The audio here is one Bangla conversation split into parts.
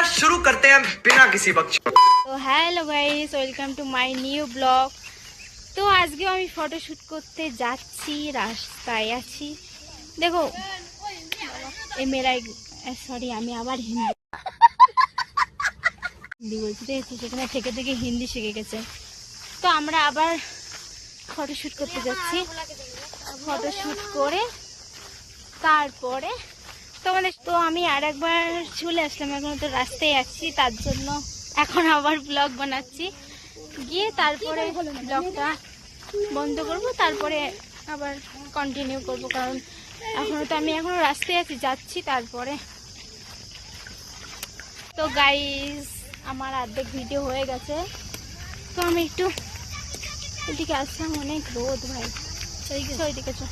यार शुरू करते हैं बिना किसी वक्त। তো hello guys, welcome to my new blog. তো আজকে আমি ফটোশুট করতে যাচ্ছি, রাস্তায় আছি। দেখো এই মেরাই, সরি আমি আবার হিন্দি বলছি, দেখেছি সেখানে থেকে থেকে হিন্দি শিখে গেছে। তো আমরা আবার ফটোশুট করতে যাচ্ছি। ফটোশুট করে তারপরে তোমাদের তো আমি আর একবার চলে আসলাম, এখন তো রাস্তায় আছি, তার জন্য এখন আবার ব্লগ বানাচ্ছি। গিয়ে তারপরে ব্লগটা বন্ধ করব, তারপরে আবার কন্টিনিউ করব, কারণ এখনো রাস্তায় আছি, যাচ্ছি। তারপরে তো গাইস আমার অর্ধেক ভিডিও হয়ে গেছে, তো আমি একটু এদিকে আসলাম। অনেক রোদ ভাই, ওইদিকে চল,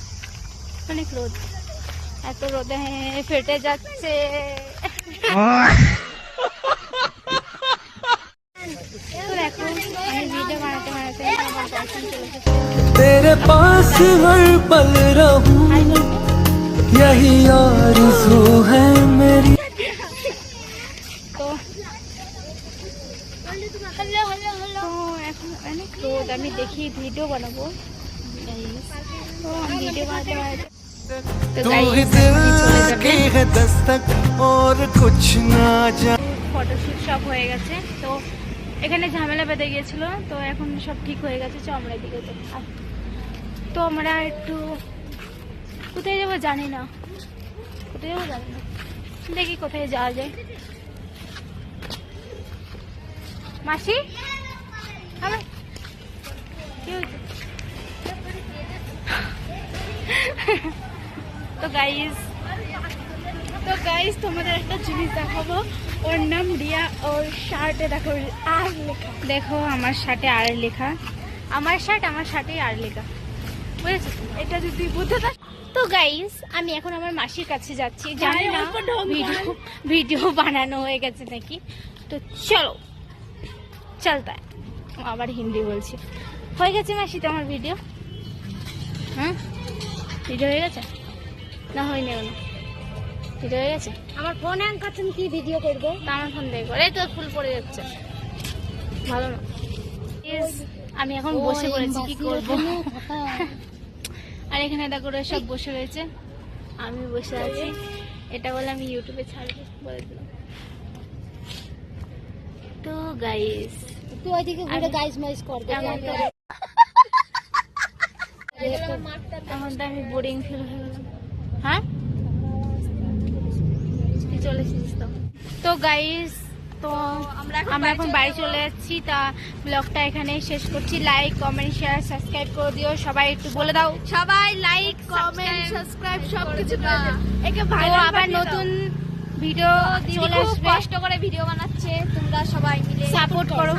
অনেক রোদ, এত রোদে ফেটে যাচ্ছে। तेरे पास हर पल रहूं, यही आरज़ू है मेरी। তো এখন অনেক রোদ, আমি দেখি ভিডিও বানাবো। তো ভিডিও বানাতে तू ही दिल की है दस्तक और कुछ ना जाने। ফটোশুট সব হয়ে গেছে, তো এখানে ঝামেলা বেঁধে গিয়েছিল, তো এখন সব ঠিক হয়ে গেছে। তো আমরা এদিকে তো আমরা একটু কোথায় যাবো জানি না, দেখি কোথায় যাওয়া যায়। মাসি আমার কি হয়েছে? তো গাইস তোমাদের একটা জিনিস দেখাবো। ওর নাম রিয়া, ওর শার্টে দেখো আর লেখা, দেখো আমার শার্টে আর লেখা, আমার শার্টে আর লেখা, বুঝেছো? এটা যদি বুঝতে থাক। তো গাইস আমি এখন আমার মাসির কাছে যাচ্ছি, জানি না ভিডিও বানানো হয়ে গেছে নাকি। তো চলো চলতা, আবার হিন্দি বলছি। হয়ে গেছে মাসি তোমার ভিডিও? হ্যাঁ ভিডিও হয়ে গেছে না? হয়নি না, ভিডিও হয়ে গেছে। আমার ফোন হ্যাং করছেন, কি ভিডিও করবো? তা আমার ফোন দেখবো, এই তো ফুল পড়ে যাচ্ছে, ভালো না। আমি এখন বসে পড়েছি, কি করবো? আর এখানে দেখো সব বসে রয়েছে, আমি বসে আছি। এটা বলে আমি ইউটিউবে ছাড়বো বলে দিলাম। তো গাইস তুই ওইদিকে ঘুরে গাইস মাইস করবে, এখন তো আমি বোরিং ফিল হয়ে গেলাম। হ্যাঁ চলে এসেছিস তো গাইস, তো আমরা এখন বাড়ি চলে যাচ্ছি। তা ব্লগটা এখানে শেষ করছি। লাইক কমেন্ট শেয়ার সাবস্ক্রাইব করে দিও, সবাই একটু বলে দাও, সবাই লাইক কমেন্ট সাবস্ক্রাইব সবকিছু করে দাও। একে ভালো আবার নতুন ভিডিও চলে আসবে, কষ্ট করে ভিডিও বানাচ্ছে, তোমরা সবাই মিলে সাপোর্ট করো।